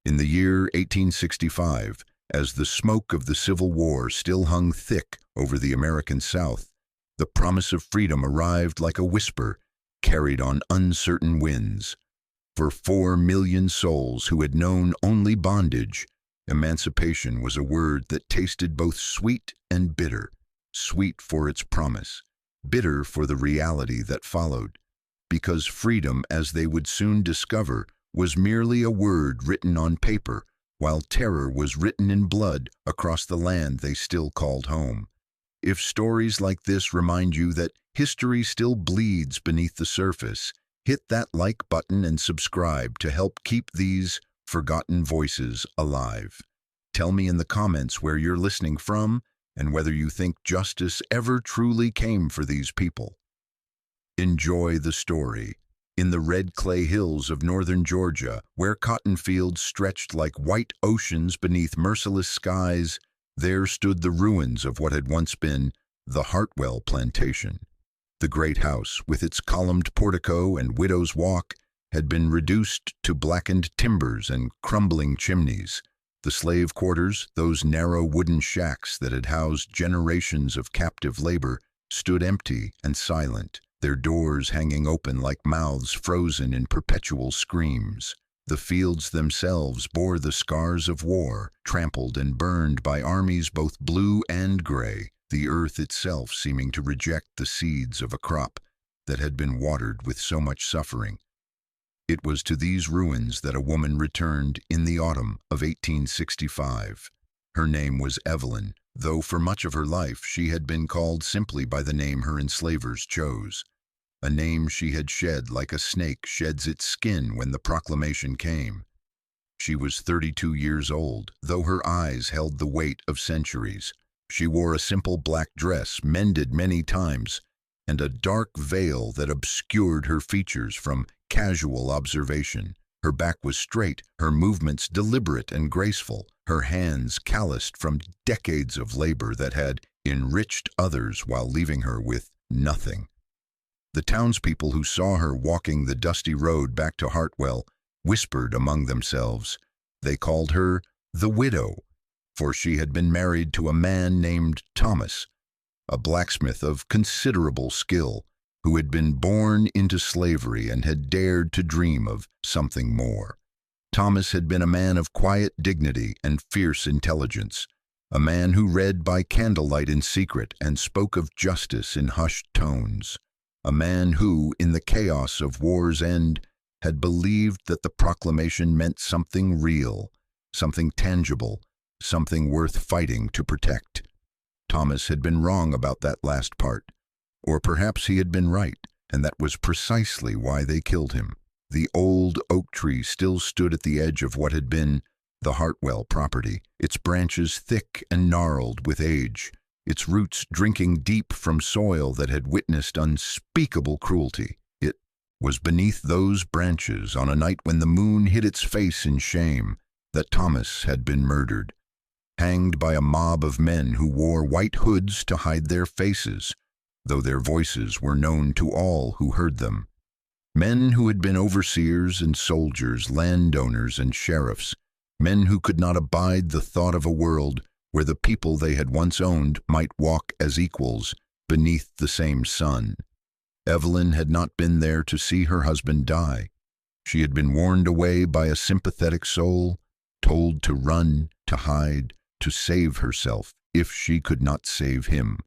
In the year 1865, as the smoke of the Civil War still hung thick over the American South, the promise of freedom arrived like a whisper carried on uncertain winds. For 4 million souls who had known only bondage, emancipation was a word that tasted both sweet and bitter, sweet for its promise, bitter for the reality that followed, because freedom, as they would soon discover, was merely a word written on paper, while terror was written in blood across the land they still called home. If stories like this remind you that history still bleeds beneath the surface, hit that like button and subscribe to help keep these forgotten voices alive. Tell me in the comments where you're listening from and whether you think justice ever truly came for these people. Enjoy the story. In the red clay hills of northern Georgia, where cotton fields stretched like white oceans beneath merciless skies, there stood the ruins of what had once been the Hartwell plantation. The great house, with its columned portico and widow's walk, had been reduced to blackened timbers and crumbling chimneys. The slave quarters, those narrow wooden shacks that had housed generations of captive labor, stood empty and silent, their doors hanging open like mouths frozen in perpetual screams. The fields themselves bore the scars of war, trampled and burned by armies both blue and gray, the earth itself seeming to reject the seeds of a crop that had been watered with so much suffering. It was to these ruins that a woman returned in the autumn of 1865. Her name was Evelyn, though for much of her life she had been called simply by the name her enslavers chose, a name she had shed like a snake sheds its skin when the proclamation came. She was 32 years old, though her eyes held the weight of centuries. She wore a simple black dress, mended many times, and a dark veil that obscured her features from casual observation. Her back was straight, her movements deliberate and graceful, her hands calloused from decades of labor that had enriched others while leaving her with nothing. The townspeople who saw her walking the dusty road back to Hartwell whispered among themselves. They called her the widow, for she had been married to a man named Thomas, a blacksmith of considerable skill, who had been born into slavery and had dared to dream of something more. Thomas had been a man of quiet dignity and fierce intelligence, a man who read by candlelight in secret and spoke of justice in hushed tones, a man who, in the chaos of war's end, had believed that the proclamation meant something real, something tangible, something worth fighting to protect. Thomas had been wrong about that last part. Or perhaps he had been right, and that was precisely why they killed him. The old oak tree still stood at the edge of what had been the Hartwell property, its branches thick and gnarled with age, its roots drinking deep from soil that had witnessed unspeakable cruelty. It was beneath those branches, on a night when the moon hid its face in shame, that Thomas had been murdered, hanged by a mob of men who wore white hoods to hide their faces, though their voices were known to all who heard them. Men who had been overseers and soldiers, landowners and sheriffs, men who could not abide the thought of a world where the people they had once owned might walk as equals beneath the same sun. Evelyn had not been there to see her husband die. She had been warned away by a sympathetic soul, told to run, to hide, to save herself if she could not save him.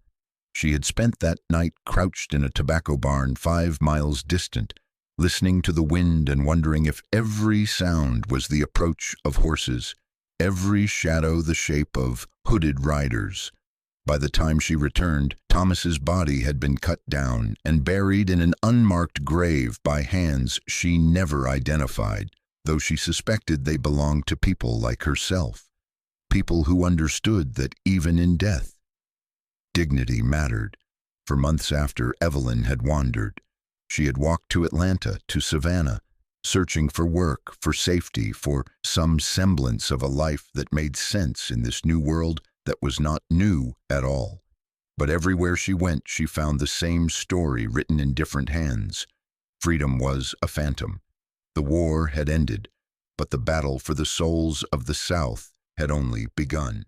She had spent that night crouched in a tobacco barn 5 miles distant, listening to the wind and wondering if every sound was the approach of horses, every shadow the shape of hooded riders. By the time she returned, Thomas's body had been cut down and buried in an unmarked grave by hands she never identified, though she suspected they belonged to people like herself, people who understood that even in death, dignity mattered. For months after, Evelyn had wandered. She had walked to Atlanta, to Savannah, searching for work, for safety, for some semblance of a life that made sense in this new world that was not new at all. But everywhere she went, she found the same story written in different hands. Freedom was a phantom. The war had ended, but the battle for the souls of the South had only begun.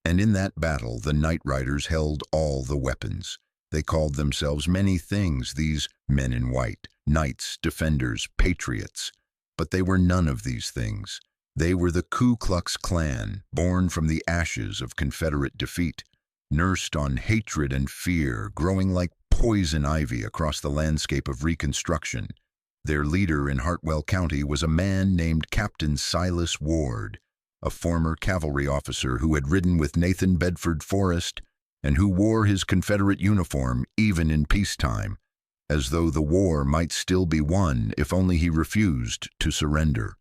And in that battle, the Night Riders held all the weapons. They called themselves many things, these men in white, knights, defenders, patriots. But they were none of these things. They were the Ku Klux Klan, born from the ashes of Confederate defeat, nursed on hatred and fear, growing like poison ivy across the landscape of Reconstruction. Their leader in Hartwell County was a man named Captain Silas Ward, a former cavalry officer who had ridden with Nathan Bedford Forrest and who wore his Confederate uniform even in peacetime, as though the war might still be won if only he refused to surrender.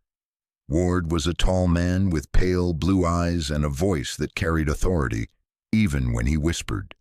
Ward was a tall man with pale blue eyes and a voice that carried authority, even when he whispered.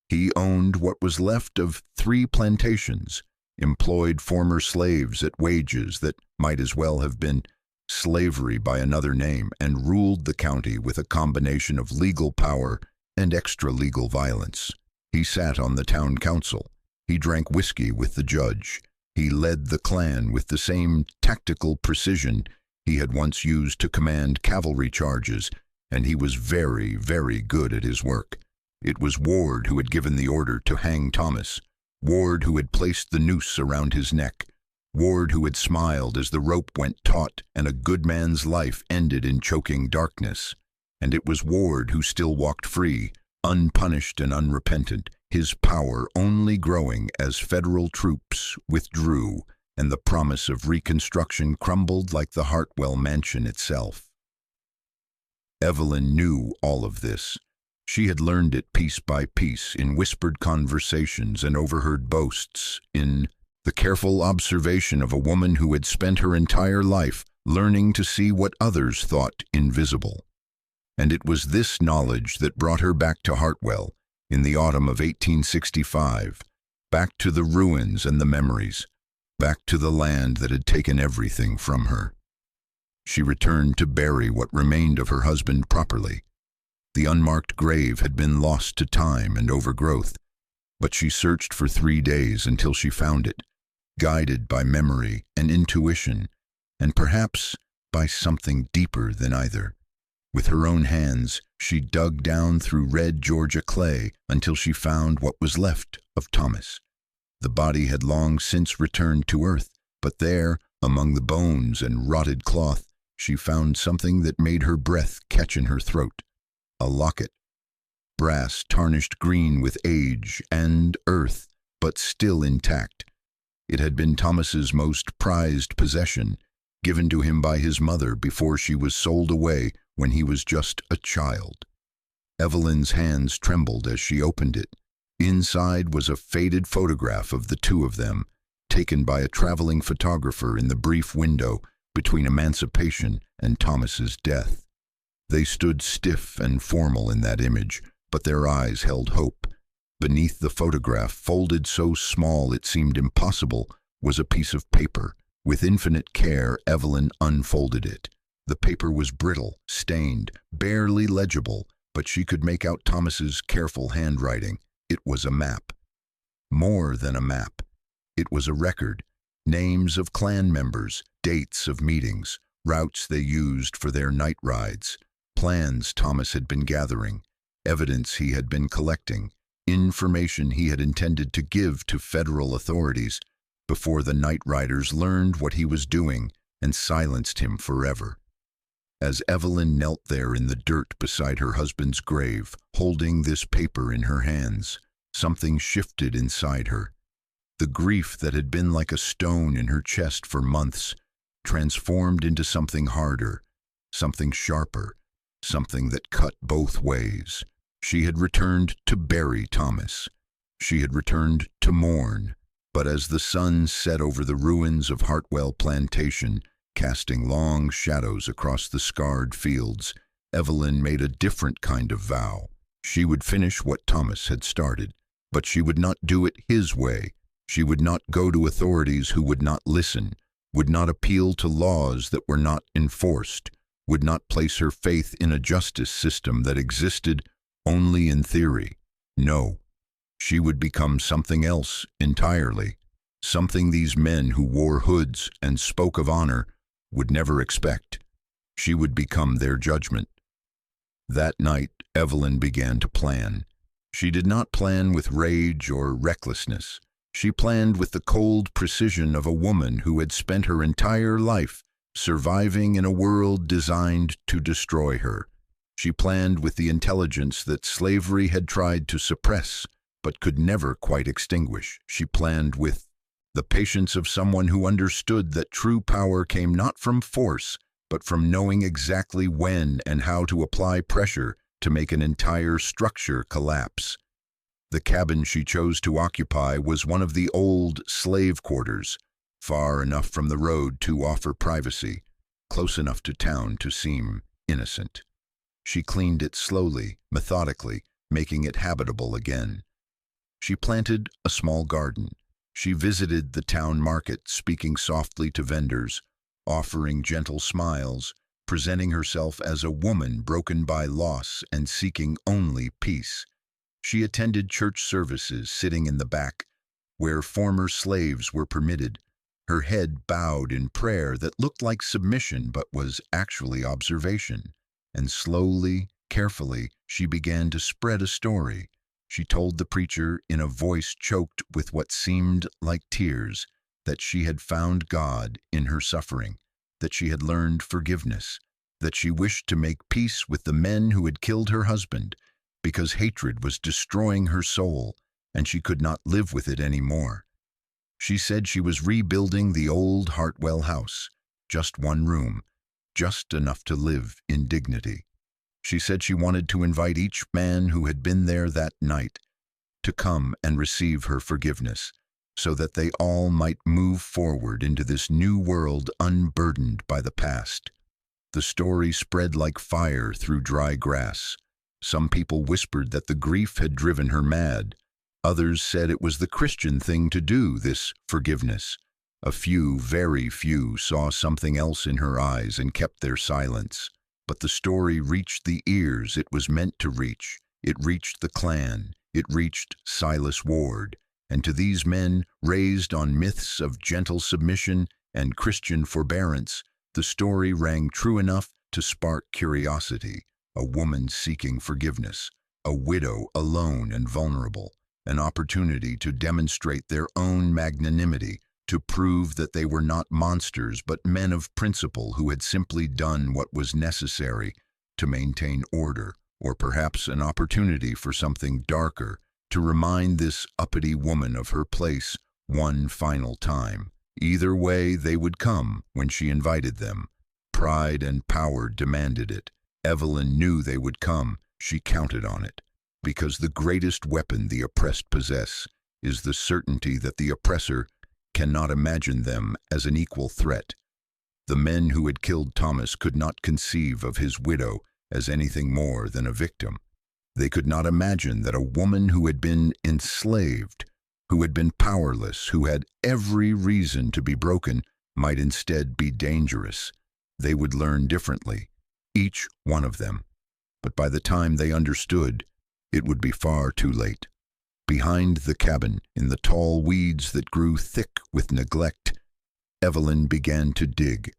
He owned what was left of 3 plantations, employed former slaves at wages that might as well have been slavery by another name, and ruled the county with a combination of legal power and extra-legal violence. He sat on the town council. He drank whiskey with the judge. He led the Klan with the same tactical precision he had once used to command cavalry charges, and he was very, very good at his work. It was Ward who had given the order to hang Thomas, Ward who had placed the noose around his neck, Ward who had smiled as the rope went taut and a good man's life ended in choking darkness. And it was Ward who still walked free, unpunished and unrepentant, his power only growing as federal troops withdrew and the promise of Reconstruction crumbled like the Hartwell mansion itself. Evelyn knew all of this. She had learned it piece by piece in whispered conversations and overheard boasts, in the careful observation of a woman who had spent her entire life learning to see what others thought invisible. And it was this knowledge that brought her back to Hartwell in the autumn of 1865, back to the ruins and the memories, back to the land that had taken everything from her. She returned to bury what remained of her husband properly. The unmarked grave had been lost to time and overgrowth, but she searched for 3 days until she found it, guided by memory and intuition, and perhaps by something deeper than either. With her own hands, she dug down through red Georgia clay until she found what was left of Thomas. The body had long since returned to earth, but there, among the bones and rotted cloth, she found something that made her breath catch in her throat. A locket. Brass tarnished green with age and earth, but still intact. It had been Thomas's most prized possession, given to him by his mother before she was sold away when he was just a child. Evelyn's hands trembled as she opened it. Inside was a faded photograph of the two of them, taken by a traveling photographer in the brief window between emancipation and Thomas's death. They stood stiff and formal in that image, but their eyes held hope. Beneath the photograph, folded so small it seemed impossible, was a piece of paper. With infinite care, Evelyn unfolded it. The paper was brittle, stained, barely legible, but she could make out Thomas's careful handwriting. It was a map. More than a map. It was a record. Names of Klan members, dates of meetings, routes they used for their night rides, plans Thomas had been gathering, evidence he had been collecting, information he had intended to give to federal authorities before the Night Riders learned what he was doing and silenced him forever. As Evelyn knelt there in the dirt beside her husband's grave, holding this paper in her hands, something shifted inside her. The grief that had been like a stone in her chest for months transformed into something harder, something sharper, something that cut both ways. She had returned to bury Thomas. She had returned to mourn. But as the sun set over the ruins of Hartwell Plantation, casting long shadows across the scarred fields, Evelyn made a different kind of vow. She would finish what Thomas had started, but she would not do it his way. She would not go to authorities who would not listen, would not appeal to laws that were not enforced, would not place her faith in a justice system that existed only in theory. No, she would become something else entirely, something these men who wore hoods and spoke of honor would never expect. She would become their judgment. That night, Evelyn began to plan. She did not plan with rage or recklessness. She planned with the cold precision of a woman who had spent her entire life surviving in a world designed to destroy her. She planned with the intelligence that slavery had tried to suppress, but could never quite extinguish. She planned with the patience of someone who understood that true power came not from force, but from knowing exactly when and how to apply pressure to make an entire structure collapse. The cabin she chose to occupy was one of the old slave quarters, far enough from the road to offer privacy, close enough to town to seem innocent. She cleaned it slowly, methodically, making it habitable again. She planted a small garden. She visited the town market, speaking softly to vendors, offering gentle smiles, presenting herself as a woman broken by loss and seeking only peace. She attended church services, sitting in the back, where former slaves were permitted, her head bowed in prayer that looked like submission but was actually observation. And slowly, carefully, she began to spread a story. She told the preacher, in a voice choked with what seemed like tears, that she had found God in her suffering, that she had learned forgiveness, that she wished to make peace with the men who had killed her husband, because hatred was destroying her soul, and she could not live with it anymore. She said she was rebuilding the old Hartwell house, just one room, just enough to live in dignity. She said she wanted to invite each man who had been there that night to come and receive her forgiveness, so that they all might move forward into this new world unburdened by the past. The story spread like fire through dry grass. Some people whispered that the grief had driven her mad. Others said it was the Christian thing to do, this forgiveness. A few, very few, saw something else in her eyes and kept their silence. But the story reached the ears it was meant to reach. It reached the Klan. It reached Silas Ward. And to these men, raised on myths of gentle submission and Christian forbearance, the story rang true enough to spark curiosity. A woman seeking forgiveness, a widow alone and vulnerable, an opportunity to demonstrate their own magnanimity, to prove that they were not monsters but men of principle who had simply done what was necessary to maintain order, or perhaps an opportunity for something darker, to remind this uppity woman of her place one final time. Either way, they would come when she invited them. Pride and power demanded it. Evelyn knew they would come. She counted on it. Because the greatest weapon the oppressed possess is the certainty that the oppressor cannot imagine them as an equal threat. The men who had killed Thomas could not conceive of his widow as anything more than a victim. They could not imagine that a woman who had been enslaved, who had been powerless, who had every reason to be broken, might instead be dangerous. They would learn differently, each one of them. But by the time they understood, it would be far too late. Behind the cabin, in the tall weeds that grew thick with neglect, Evelyn began to dig.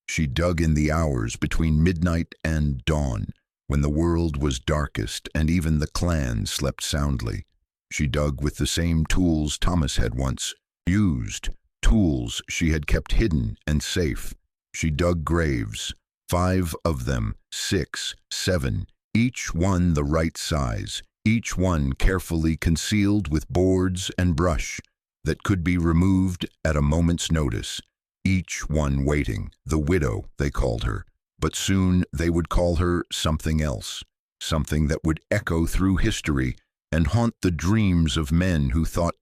She dug in the hours between midnight and dawn, when the world was darkest and even the Klan slept soundly. She dug with the same tools Thomas had once used, tools she had kept hidden and safe. She dug graves, 5 of them, 6, 7, each one the right size, each one carefully concealed with boards and brush that could be removed at a moment's notice, each one waiting, the widow, they called her. But soon they would call her something else, something that would echo through history and haunt the dreams of men who thought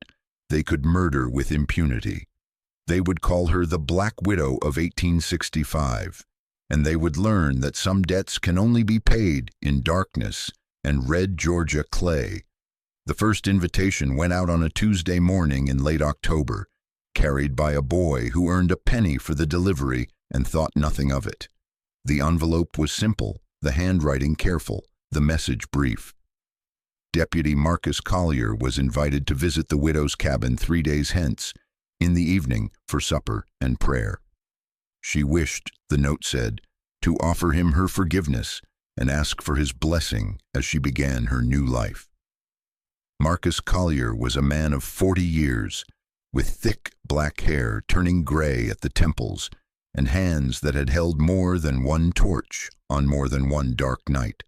they could murder with impunity. They would call her the Black Widow of 1865, and they would learn that some debts can only be paid in darkness and red Georgia clay. The first invitation went out on a Tuesday morning in late October, carried by a boy who earned a penny for the delivery and thought nothing of it. The envelope was simple, the handwriting careful, the message brief. Deputy Marcus Collier was invited to visit the widow's cabin 3 days hence, in the evening, for supper and prayer. She wished, the note said, to offer him her forgiveness and ask for his blessing as she began her new life. Marcus Collier was a man of 40 years, with thick black hair turning gray at the temples and hands that had held more than one torch on more than one dark night.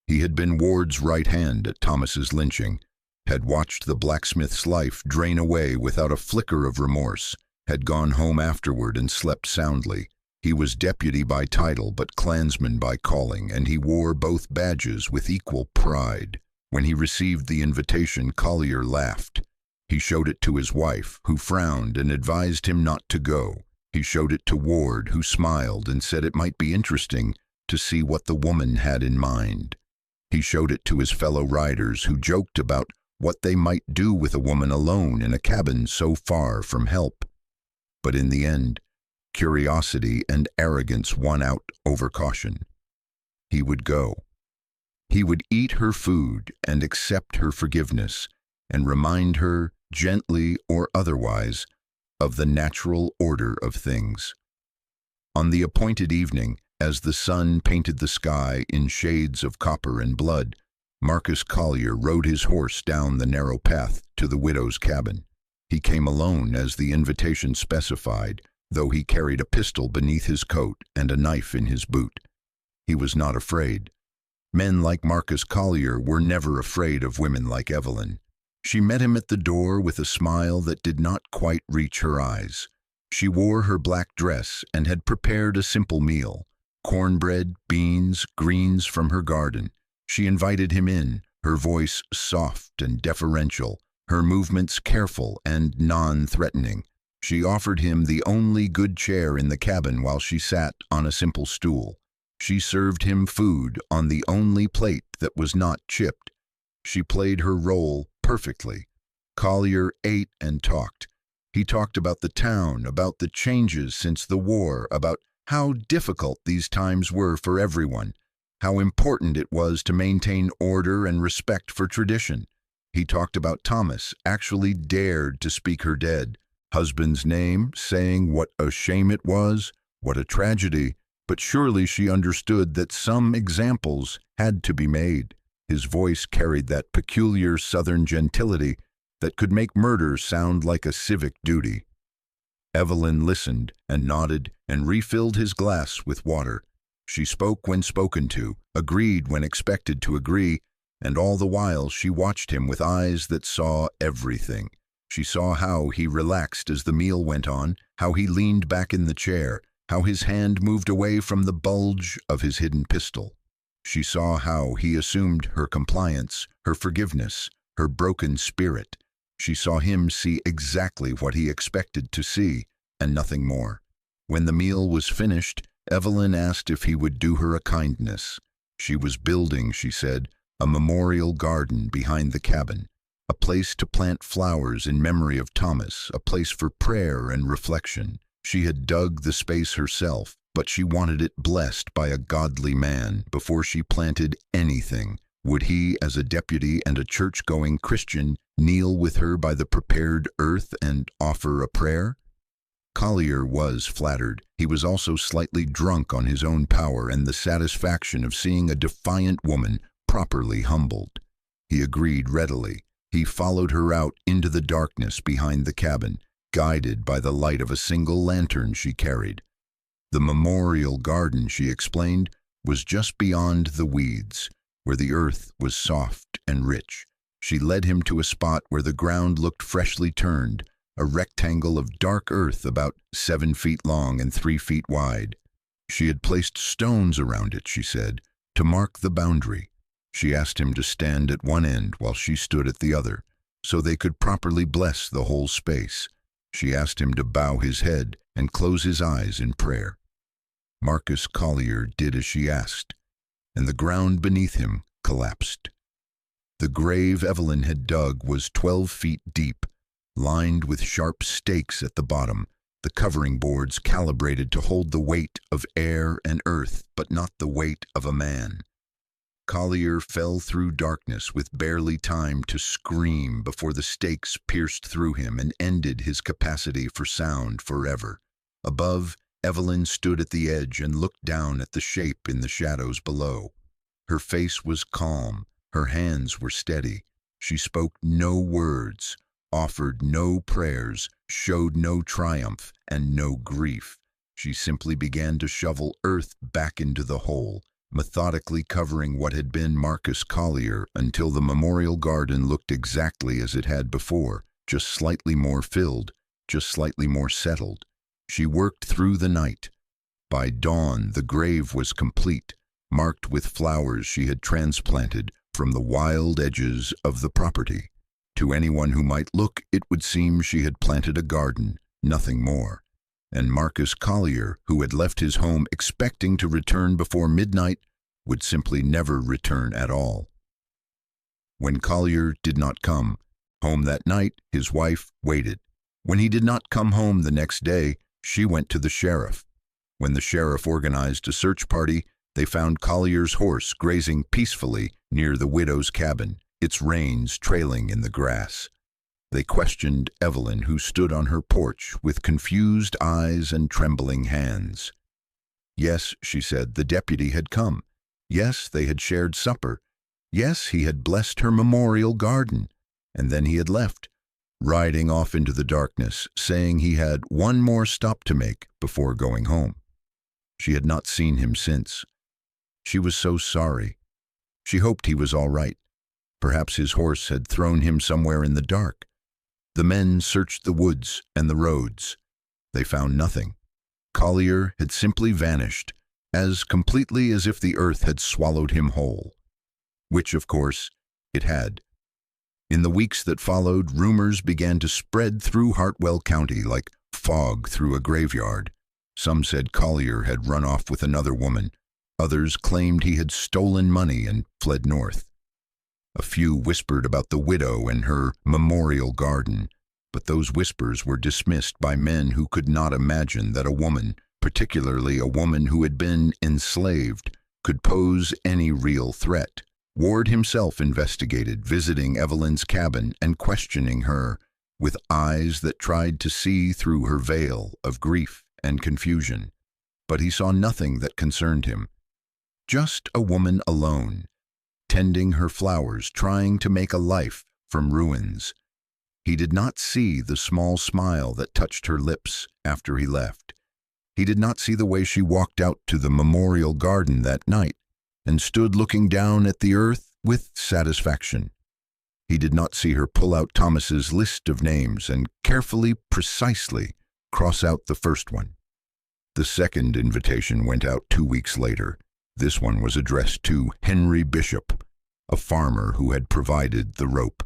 He had been Ward's right hand at Thomas's lynching, had watched the blacksmith's life drain away without a flicker of remorse, had gone home afterward and slept soundly. He was deputy by title but Klansman by calling, and he wore both badges with equal pride. When he received the invitation, Collier laughed. He showed it to his wife, who frowned and advised him not to go. He showed it to Ward, who smiled and said it might be interesting to see what the woman had in mind. He showed it to his fellow riders, who joked about what they might do with a woman alone in a cabin so far from help. But in the end, curiosity and arrogance won out over caution. He would go. He would eat her food and accept her forgiveness and remind her, gently or otherwise, of the natural order of things. On the appointed evening, as the sun painted the sky in shades of copper and blood, Marcus Collier rode his horse down the narrow path to the widow's cabin. He came alone, as the invitation specified, though he carried a pistol beneath his coat and a knife in his boot. He was not afraid. Men like Marcus Collier were never afraid of women like Evelyn. She met him at the door with a smile that did not quite reach her eyes. She wore her black dress and had prepared a simple meal: cornbread, beans, greens from her garden. She invited him in, her voice soft and deferential, her movements careful and non-threatening. She offered him the only good chair in the cabin while she sat on a simple stool. She served him food on the only plate that was not chipped. She played her role perfectly. Collier ate and talked. He talked about the town, about the changes since the war, about how difficult these times were for everyone, how important it was to maintain order and respect for tradition. He talked about Thomas actually dared to speak her dead husband's name, saying what a shame it was, what a tragedy, but surely she understood that some examples had to be made. His voice carried that peculiar Southern gentility that could make murder sound like a civic duty. Evelyn listened and nodded and refilled his glass with water. She spoke when spoken to, agreed when expected to agree, and all the while she watched him with eyes that saw everything. She saw how he relaxed as the meal went on, how he leaned back in the chair, how his hand moved away from the bulge of his hidden pistol. She saw how he assumed her compliance, her forgiveness, her broken spirit. She saw him see exactly what he expected to see, and nothing more. When the meal was finished, Evelyn asked if he would do her a kindness. She was building, she said, a memorial garden behind the cabin, a place to plant flowers in memory of Thomas, a place for prayer and reflection. She had dug the space herself, but she wanted it blessed by a godly man before she planted anything. Would he, as a deputy and a church-going Christian, kneel with her by the prepared earth and offer a prayer? Collier was flattered. He was also slightly drunk on his own power and the satisfaction of seeing a defiant woman properly humbled. He agreed readily. He followed her out into the darkness behind the cabin, guided by the light of a single lantern she carried. The memorial garden, she explained, was just beyond the weeds, where the earth was soft and rich. She led him to a spot where the ground looked freshly turned, a rectangle of dark earth about 7 feet long and 3 feet wide. She had placed stones around it, she said, to mark the boundary. She asked him to stand at one end while she stood at the other, so they could properly bless the whole space. She asked him to bow his head and close his eyes in prayer. Marcus Collier did as she asked, and the ground beneath him collapsed. The grave Evelyn had dug was 12 feet deep, lined with sharp stakes at the bottom, the covering boards calibrated to hold the weight of air and earth, but not the weight of a man. Collier fell through darkness with barely time to scream before the stakes pierced through him and ended his capacity for sound forever. Above, Evelyn stood at the edge and looked down at the shape in the shadows below. Her face was calm, her hands were steady. She spoke no words, offered no prayers, showed no triumph and no grief. She simply began to shovel earth back into the hole, methodically covering what had been Marcus Collier until the memorial garden looked exactly as it had before, just slightly more filled, just slightly more settled. She worked through the night. By dawn, the grave was complete, marked with flowers she had transplanted from the wild edges of the property. To anyone who might look, it would seem she had planted a garden, nothing more. And Marcus Collier, who had left his home expecting to return before midnight, would simply never return at all. When Collier did not come home that night, his wife waited. When he did not come home the next day, she went to the sheriff. When the sheriff organized a search party, they found Collier's horse grazing peacefully near the widow's cabin, its reins trailing in the grass. They questioned Evelyn, who stood on her porch with confused eyes and trembling hands. Yes, she said, the deputy had come. Yes, they had shared supper. Yes, he had blessed her memorial garden. And then he had left, riding off into the darkness, saying he had one more stop to make before going home. She had not seen him since. She was so sorry. She hoped he was all right. Perhaps his horse had thrown him somewhere in the dark. The men searched the woods and the roads. They found nothing. Collier had simply vanished, as completely as if the earth had swallowed him whole. Which, of course, it had. In the weeks that followed, rumors began to spread through Hartwell County like fog through a graveyard. Some said Collier had run off with another woman. Others claimed he had stolen money and fled north. A few whispered about the widow and her memorial garden, but those whispers were dismissed by men who could not imagine that a woman, particularly a woman who had been enslaved, could pose any real threat. Ward himself investigated, visiting Evelyn's cabin and questioning her with eyes that tried to see through her veil of grief and confusion. But he saw nothing that concerned him. Just a woman alone, tending her flowers, trying to make a life from ruins. He did not see the small smile that touched her lips after he left. He did not see the way she walked out to the memorial garden that night and stood looking down at the earth with satisfaction. He did not see her pull out Thomas's list of names and carefully, precisely cross out the first one. The second invitation went out 2 weeks later. This one was addressed to Henry Bishop, a farmer who had provided the rope.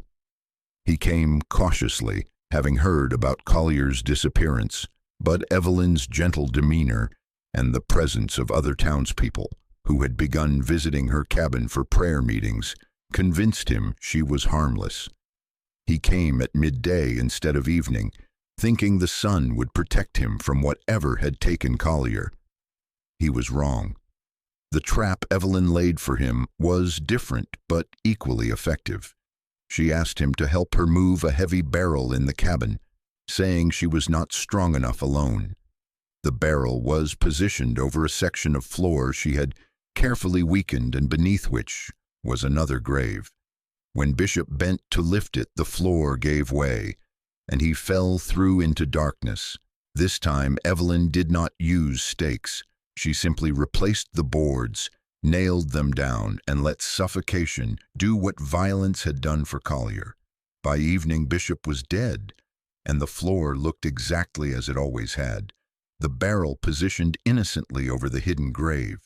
He came cautiously, having heard about Collier's disappearance, but Evelyn's gentle demeanor and the presence of other townspeople who had begun visiting her cabin for prayer meetings convinced him she was harmless. He came at midday instead of evening, thinking the sun would protect him from whatever had taken Collier. He was wrong. The trap Evelyn laid for him was different but equally effective. She asked him to help her move a heavy barrel in the cabin, saying she was not strong enough alone. The barrel was positioned over a section of floor she had carefully weakened and beneath which was another grave. When Bishop bent to lift it, the floor gave way, and he fell through into darkness. This time Evelyn did not use stakes. She simply replaced the boards, nailed them down, and let suffocation do what violence had done for Collier. By evening, Bishop was dead, and the floor looked exactly as it always had, the barrel positioned innocently over the hidden grave.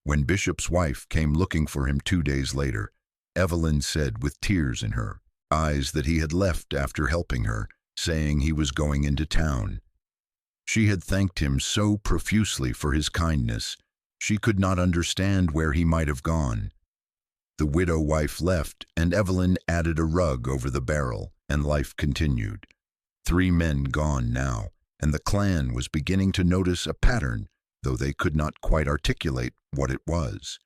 When Bishop's wife came looking for him 2 days later, Evelyn said with tears in her eyes that he had left after helping her, saying he was going into town. She had thanked him so profusely for his kindness, she could not understand where he might have gone. The widow wife left, and Evelyn added a rug over the barrel, and life continued. 3 men gone now, and the Klan was beginning to notice a pattern, though they could not quite articulate what it was.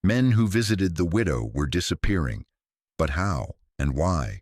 Men who visited the widow were disappearing, but how and why?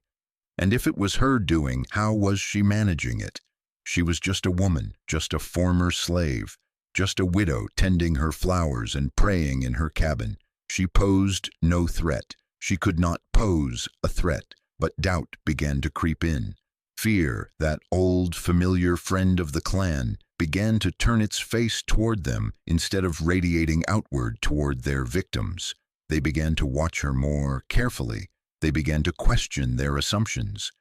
And if it was her doing, how was she managing it? She was just a woman, just a former slave, just a widow tending her flowers and praying in her cabin. She posed no threat. She could not pose a threat, but doubt began to creep in. Fear, that old familiar friend of the clan, began to turn its face toward them instead of radiating outward toward their victims. They began to watch her more carefully. They began to question their assumptions.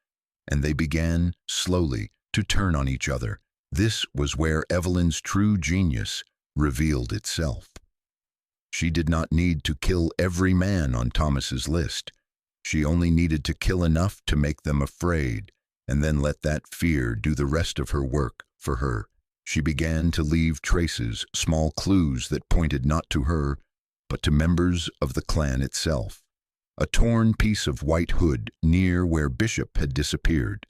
And they began, slowly, to turn on each other. This was where Evelyn's true genius revealed itself. She did not need to kill every man on Thomas's list. She only needed to kill enough to make them afraid, and then let that fear do the rest of her work for her. She began to leave traces, small clues that pointed not to her, but to members of the clan itself. A torn piece of white hood near where Bishop had disappeared.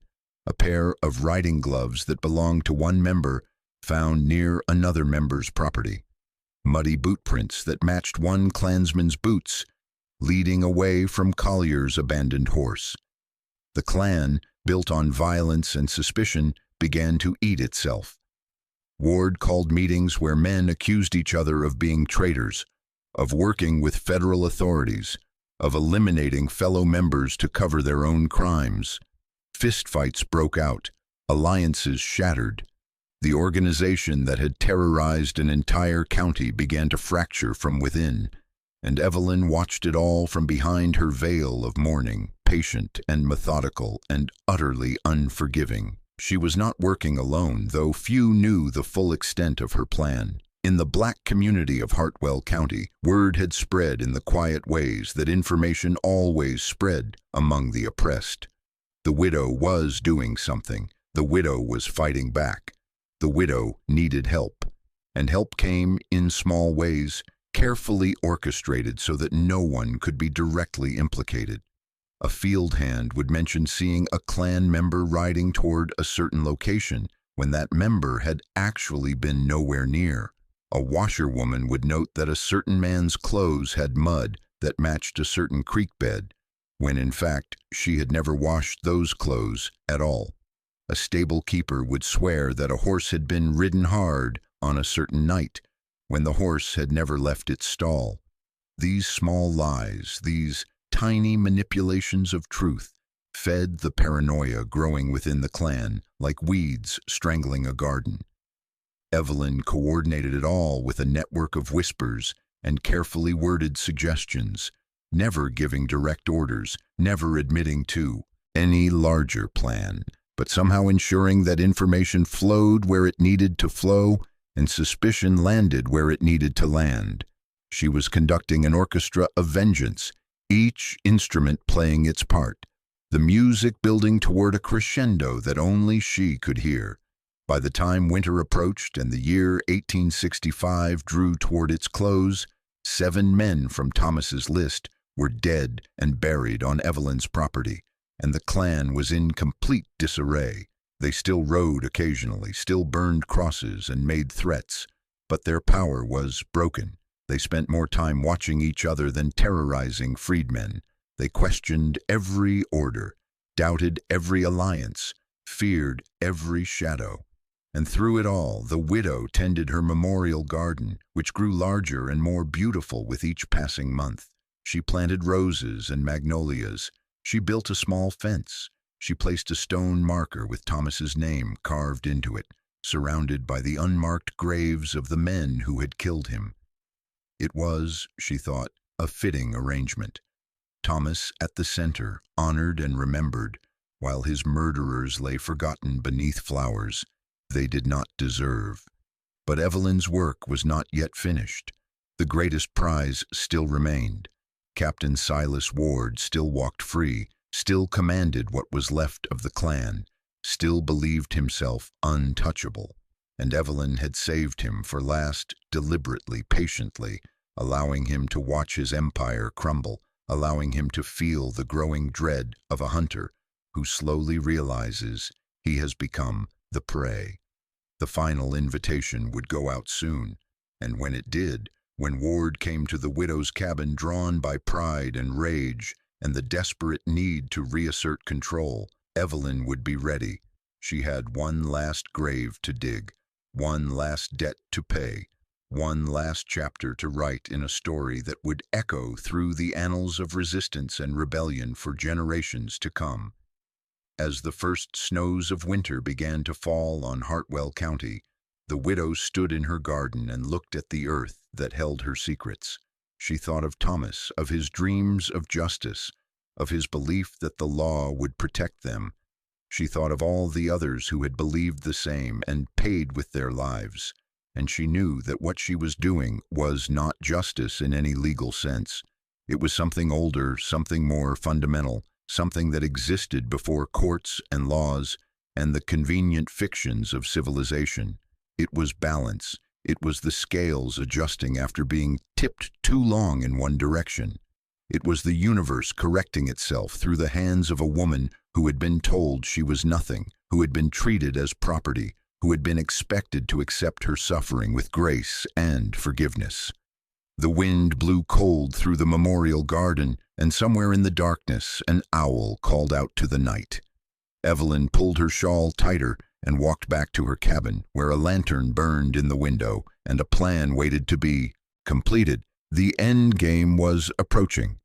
A pair of riding gloves that belonged to one member found near another member's property. Muddy boot prints that matched one clansman's boots, leading away from Collier's abandoned horse. The clan, built on violence and suspicion, began to eat itself. Ward called meetings where men accused each other of being traitors, of working with federal authorities, of eliminating fellow members to cover their own crimes. Fistfights broke out, alliances shattered. The organization that had terrorized an entire county began to fracture from within, and Evelyn watched it all from behind her veil of mourning, patient and methodical and utterly unforgiving. She was not working alone, though few knew the full extent of her plan. In the black community of Hartwell County, word had spread in the quiet ways that information always spread among the oppressed. The widow was doing something. The widow was fighting back. The widow needed help, and help came in small ways, carefully orchestrated so that no one could be directly implicated. A field hand would mention seeing a clan member riding toward a certain location when that member had actually been nowhere near. A washerwoman would note that a certain man's clothes had mud that matched a certain creek bed, when in fact she had never washed those clothes at all. A stable keeper would swear that a horse had been ridden hard on a certain night, when the horse had never left its stall. These small lies, these tiny manipulations of truth, fed the paranoia growing within the clan like weeds strangling a garden. Evelyn coordinated it all with a network of whispers and carefully worded suggestions, never giving direct orders, never admitting to any larger plan, but somehow ensuring that information flowed where it needed to flow and suspicion landed where it needed to land. She was conducting an orchestra of vengeance, each instrument playing its part, the music building toward a crescendo that only she could hear. By the time winter approached and the year 1865 drew toward its close, 7 men from Thomas's list were dead and buried on Evelyn's property, and the clan was in complete disarray. They still rode occasionally, still burned crosses and made threats, but their power was broken. They spent more time watching each other than terrorizing freedmen. They questioned every order, doubted every alliance, feared every shadow. And through it all, the widow tended her memorial garden, which grew larger and more beautiful with each passing month. She planted roses and magnolias. She built a small fence. She placed a stone marker with Thomas's name carved into it, surrounded by the unmarked graves of the men who had killed him. It was, she thought, a fitting arrangement. Thomas at the center, honored and remembered, while his murderers lay forgotten beneath flowers they did not deserve. But Evelyn's work was not yet finished. The greatest prize still remained. Captain Silas Ward still walked free, still commanded what was left of the clan, still believed himself untouchable, and Evelyn had saved him for last, deliberately, patiently, allowing him to watch his empire crumble, allowing him to feel the growing dread of a hunter who slowly realizes he has become the prey. The final invitation would go out soon, and when it did, when Ward came to the widow's cabin drawn by pride and rage and the desperate need to reassert control, Evelyn would be ready. She had one last grave to dig, one last debt to pay, one last chapter to write in a story that would echo through the annals of resistance and rebellion for generations to come. As the first snows of winter began to fall on Hartwell County, the widow stood in her garden and looked at the earth that held her secrets. She thought of Thomas, of his dreams of justice, of his belief that the law would protect them. She thought of all the others who had believed the same and paid with their lives, and she knew that what she was doing was not justice in any legal sense. It was something older, something more fundamental, something that existed before courts and laws and the convenient fictions of civilization. It was balance. It was the scales adjusting after being tipped too long in one direction. It was the universe correcting itself through the hands of a woman who had been told she was nothing, who had been treated as property, who had been expected to accept her suffering with grace and forgiveness. The wind blew cold through the memorial garden, and somewhere in the darkness an owl called out to the night. Evelyn pulled her shawl tighter and walked back to her cabin, where a lantern burned in the window and a plan waited to be completed. The end game was approaching,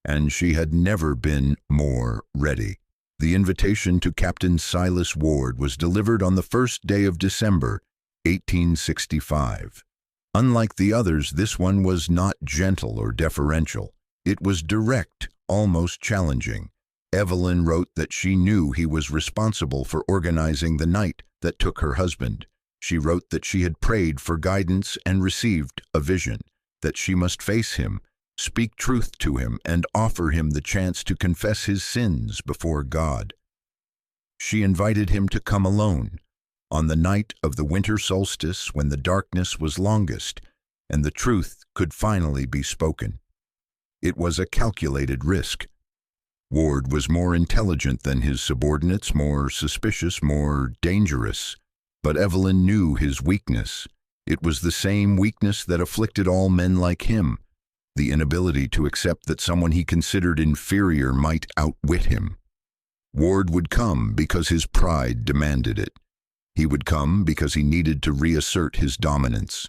and she had never been more ready. The invitation to Captain Silas Ward was delivered on the first day of December, 1865. Unlike the others, this one was not gentle or deferential. It was direct, almost challenging. Evelyn wrote that she knew he was responsible for organizing the night that took her husband. She wrote that she had prayed for guidance and received a vision, that she must face him, speak truth to him, and offer him the chance to confess his sins before God. She invited him to come alone, on the night of the winter solstice when the darkness was longest and the truth could finally be spoken. It was a calculated risk. Ward was more intelligent than his subordinates, more suspicious, more dangerous. But Evelyn knew his weakness. It was the same weakness that afflicted all men like him, the inability to accept that someone he considered inferior might outwit him. Ward would come because his pride demanded it. He would come because he needed to reassert his dominance.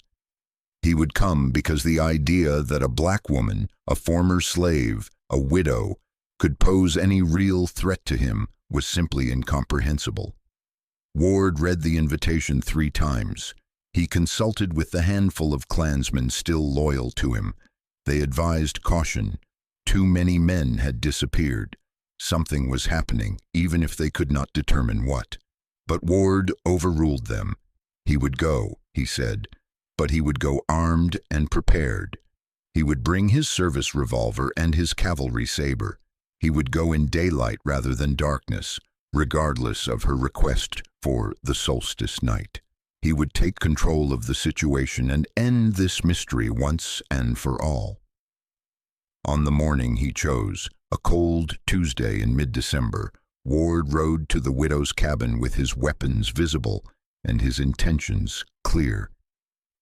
He would come because the idea that a black woman, a former slave, a widow, could pose any real threat to him was simply incomprehensible. Ward read the invitation 3 times. He consulted with the handful of Klansmen still loyal to him. They advised caution. Too many men had disappeared. Something was happening, even if they could not determine what. But Ward overruled them. He would go, he said, but he would go armed and prepared. He would bring his service revolver and his cavalry saber. He would go in daylight rather than darkness, regardless of her request for the solstice night. He would take control of the situation and end this mystery once and for all. On the morning he chose, a cold Tuesday in mid-December, Ward rode to the widow's cabin with his weapons visible and his intentions clear.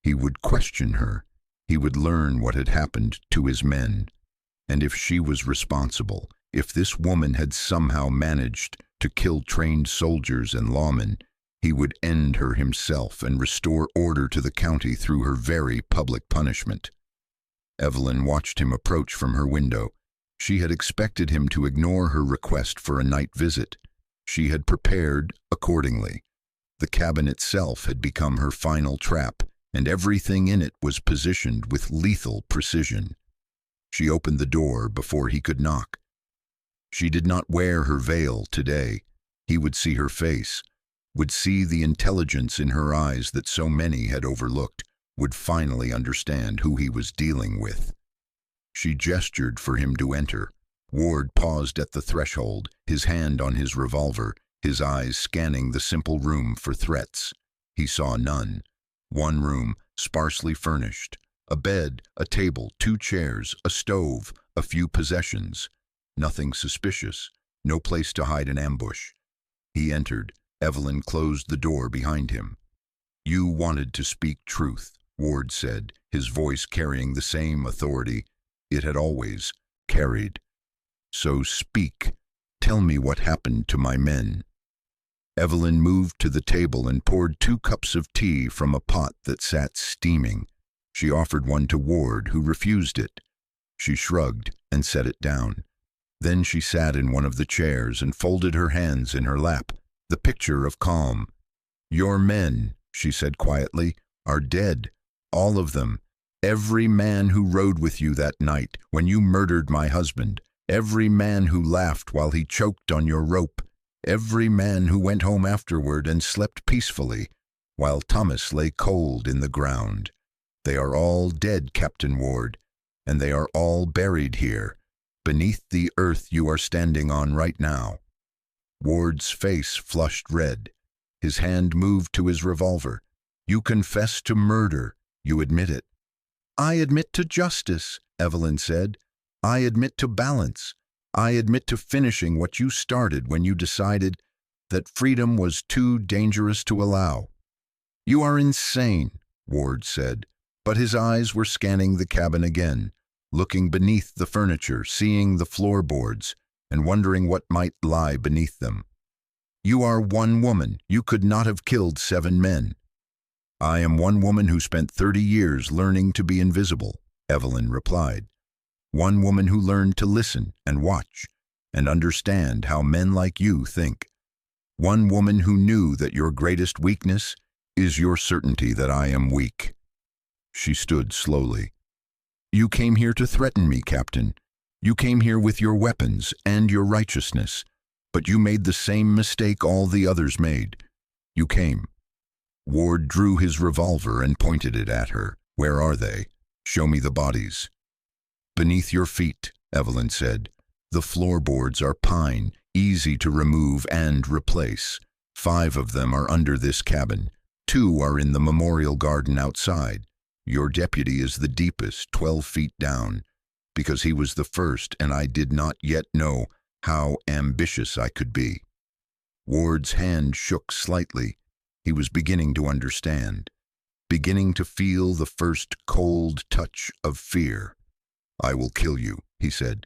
He would question her. He would learn what had happened to his men. And if she was responsible, if this woman had somehow managed to kill trained soldiers and lawmen, he would end her himself and restore order to the county through her very public punishment. Evelyn watched him approach from her window. She had expected him to ignore her request for a night visit. She had prepared accordingly. The cabin itself had become her final trap, and everything in it was positioned with lethal precision. She opened the door before he could knock. She did not wear her veil today. He would see her face, would see the intelligence in her eyes that so many had overlooked, would finally understand who he was dealing with. She gestured for him to enter. Ward paused at the threshold, his hand on his revolver, his eyes scanning the simple room for threats. He saw none. One room, sparsely furnished. A bed, a table, 2 chairs, a stove, a few possessions. Nothing suspicious, no place to hide an ambush. He entered. Evelyn closed the door behind him. "You wanted to speak truth," Ward said, his voice carrying the same authority it had always carried. "So speak. Tell me what happened to my men." Evelyn moved to the table and poured 2 cups of tea from a pot that sat steaming. She offered one to Ward, who refused it. She shrugged and set it down. Then she sat in one of the chairs and folded her hands in her lap, the picture of calm. "Your men," she said quietly, "are dead. All of them. Every man who rode with you that night when you murdered my husband. Every man who laughed while he choked on your rope. Every man who went home afterward and slept peacefully, while Thomas lay cold in the ground. They are all dead, Captain Ward, and they are all buried here, beneath the earth you are standing on right now." Ward's face flushed red. His hand moved to his revolver. "You confess to murder. You admit it." "I admit to justice," Evelyn said. "I admit to balance. I admit to finishing what you started when you decided that freedom was too dangerous to allow." "You are insane," Ward said, but his eyes were scanning the cabin again, looking beneath the furniture, seeing the floorboards, and wondering what might lie beneath them. "You are one woman. You could not have killed 7 men." "I am one woman who spent 30 years learning to be invisible," Evelyn replied. "One woman who learned to listen and watch and understand how men like you think. One woman who knew that your greatest weakness is your certainty that I am weak." She stood slowly. "You came here to threaten me, Captain. You came here with your weapons and your righteousness, but you made the same mistake all the others made. You came." Ward drew his revolver and pointed it at her. "Where are they? Show me the bodies." "Beneath your feet," Evelyn said. "The floorboards are pine, easy to remove and replace. 5 of them are under this cabin. 2 are in the memorial garden outside. Your deputy is the deepest, 12 feet down, because he was the first and I did not yet know how ambitious I could be." Ward's hand shook slightly. He was beginning to understand, beginning to feel the first cold touch of fear. "I will kill you," he said.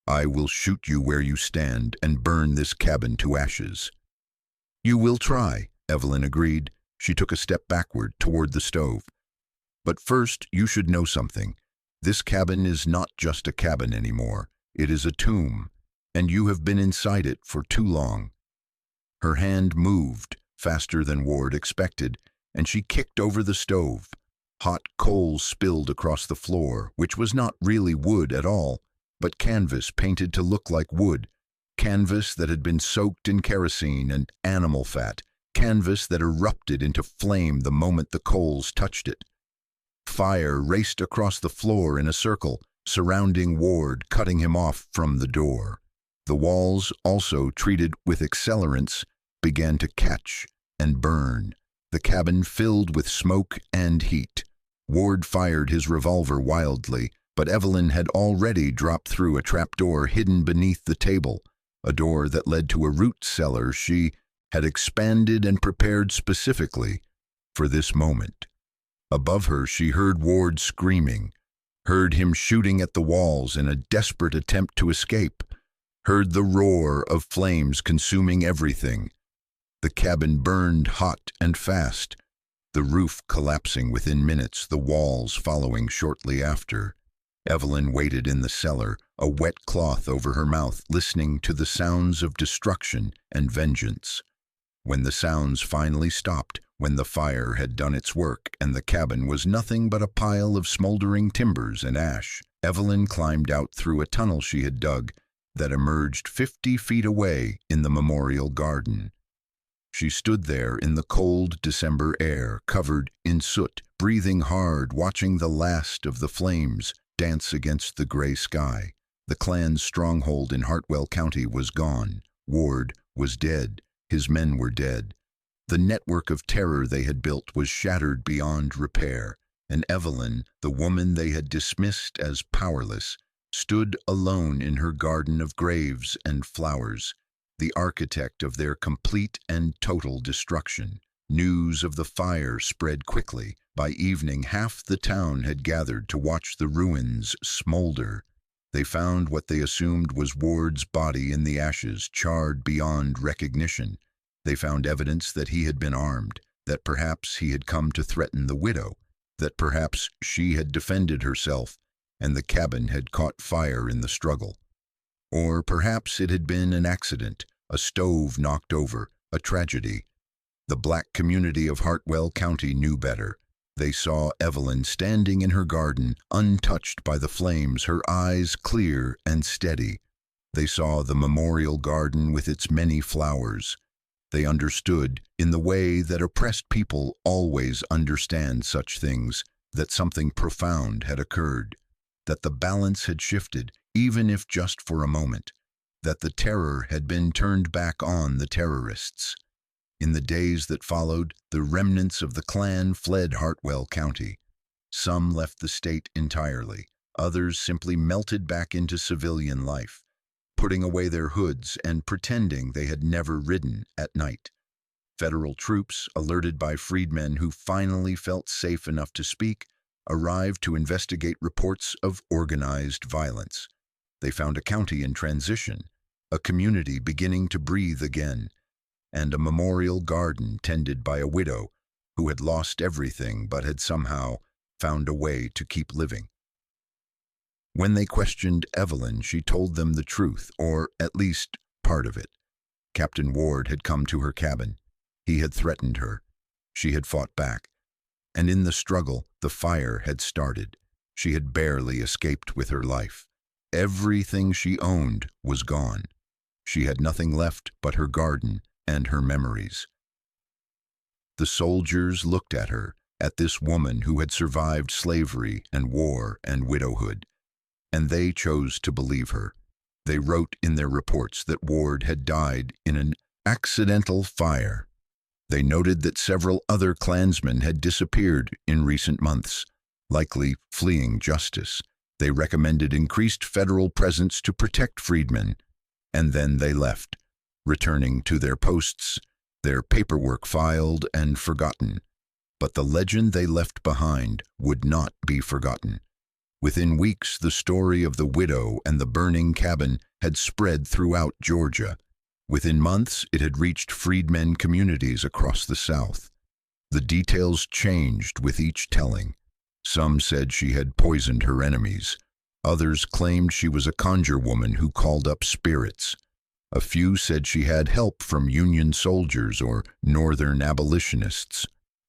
"I will shoot you where you stand and burn this cabin to ashes." "You will try," Evelyn agreed. She took a step backward toward the stove. "But first, you should know something. This cabin is not just a cabin anymore. It is a tomb, and you have been inside it for too long." Her hand moved faster than Ward expected, and she kicked over the stove. Hot coals spilled across the floor, which was not really wood at all, but canvas painted to look like wood, canvas that had been soaked in kerosene and animal fat, canvas that erupted into flame the moment the coals touched it. Fire raced across the floor in a circle, surrounding Ward, cutting him off from the door. The walls, also treated with accelerants, began to catch and burn, the cabin filled with smoke and heat. Ward fired his revolver wildly, but Evelyn had already dropped through a trapdoor hidden beneath the table, a door that led to a root cellar she had expanded and prepared specifically for this moment. Above her she heard Ward screaming, heard him shooting at the walls in a desperate attempt to escape, heard the roar of flames consuming everything. The cabin burned hot and fast, the roof collapsing within minutes, the walls following shortly after. Evelyn waited in the cellar, a wet cloth over her mouth, listening to the sounds of destruction and vengeance. When the sounds finally stopped, when the fire had done its work and the cabin was nothing but a pile of smoldering timbers and ash, Evelyn climbed out through a tunnel she had dug that emerged 50 feet away in the memorial garden. She stood there in the cold December air, covered in soot, breathing hard, watching the last of the flames dance against the gray sky. The Klan's stronghold in Hartwell County was gone. Ward was dead. His men were dead. The network of terror they had built was shattered beyond repair, and Evelyn, the woman they had dismissed as powerless, stood alone in her garden of graves and flowers, the architect of their complete and total destruction. News of the fire spread quickly. By evening, half the town had gathered to watch the ruins smolder. They found what they assumed was Ward's body in the ashes, charred beyond recognition. They found evidence that he had been armed, that perhaps he had come to threaten the widow, that perhaps she had defended herself and the cabin had caught fire in the struggle. Or perhaps it had been an accident, a stove knocked over, a tragedy. The black community of Hartwell County knew better. They saw Evelyn standing in her garden, untouched by the flames, her eyes clear and steady. They saw the memorial garden with its many flowers. They understood, in the way that oppressed people always understand such things, that something profound had occurred, that the balance had shifted, even if just for a moment, that the terror had been turned back on the terrorists. In the days that followed, the remnants of the Klan fled Hartwell County. Some left the state entirely. Others simply melted back into civilian life, putting away their hoods and pretending they had never ridden at night. Federal troops, alerted by freedmen who finally felt safe enough to speak, arrived to investigate reports of organized violence. They found a county in transition, a community beginning to breathe again, and a memorial garden tended by a widow who had lost everything but had somehow found a way to keep living. When they questioned Evelyn, she told them the truth, or at least part of it. Captain Ward had come to her cabin. He had threatened her. She had fought back. And in the struggle, the fire had started. She had barely escaped with her life. Everything she owned was gone. She had nothing left but her garden and her memories. The soldiers looked at her, at this woman who had survived slavery and war and widowhood, and they chose to believe her. They wrote in their reports that Ward had died in an accidental fire. They noted that several other Klansmen had disappeared in recent months, likely fleeing justice. They recommended increased federal presence to protect freedmen, and then they left, returning to their posts, their paperwork filed and forgotten. But the legend they left behind would not be forgotten. Within weeks, the story of the widow and the burning cabin had spread throughout Georgia. Within months, it had reached freedmen communities across the South. The details changed with each telling. Some said she had poisoned her enemies. Others claimed she was a conjure woman who called up spirits. A few said she had help from Union soldiers or Northern abolitionists.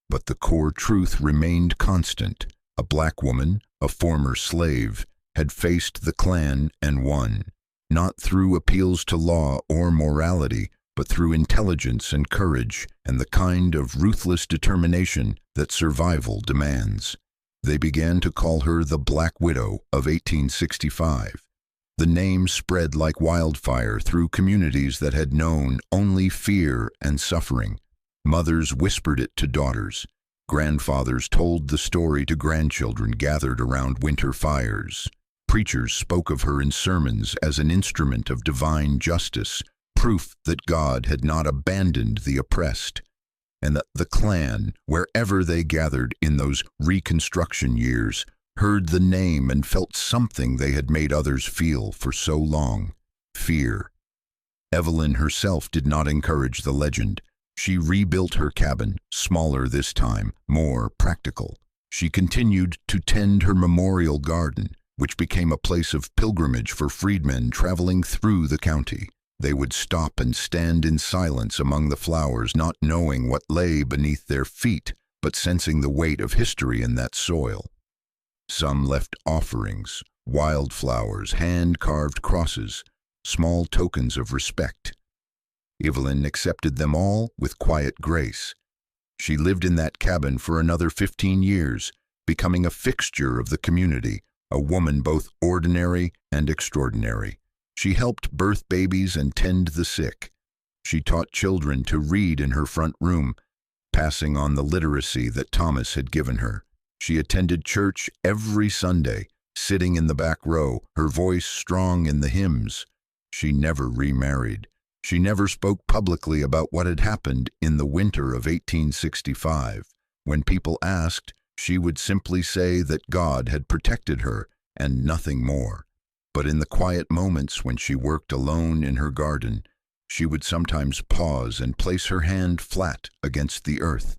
But the core truth remained constant. A black woman, a former slave, had faced the Klan and won. Not through appeals to law or morality, but through intelligence and courage and the kind of ruthless determination that survival demands. They began to call her the Black Widow of 1865. The name spread like wildfire through communities that had known only fear and suffering. Mothers whispered it to daughters. Grandfathers told the story to grandchildren gathered around winter fires. Preachers spoke of her in sermons as an instrument of divine justice, proof that God had not abandoned the oppressed, and that the Klan, wherever they gathered in those Reconstruction years, heard the name and felt something they had made others feel for so long: fear. Evelyn herself did not encourage the legend. She rebuilt her cabin, smaller this time, more practical. She continued to tend her memorial garden, which became a place of pilgrimage for freedmen traveling through the county. They would stop and stand in silence among the flowers, not knowing what lay beneath their feet, but sensing the weight of history in that soil. Some left offerings, wildflowers, hand-carved crosses, small tokens of respect. Evelyn accepted them all with quiet grace. She lived in that cabin for another 15 years, becoming a fixture of the community, a woman both ordinary and extraordinary. She helped birth babies and tend the sick. She taught children to read in her front room, passing on the literacy that Thomas had given her. She attended church every Sunday, sitting in the back row, her voice strong in the hymns. She never remarried. She never spoke publicly about what had happened in the winter of 1865. When people asked, she would simply say that God had protected her and nothing more. But in the quiet moments when she worked alone in her garden, She would sometimes pause and place her hand flat against the earth.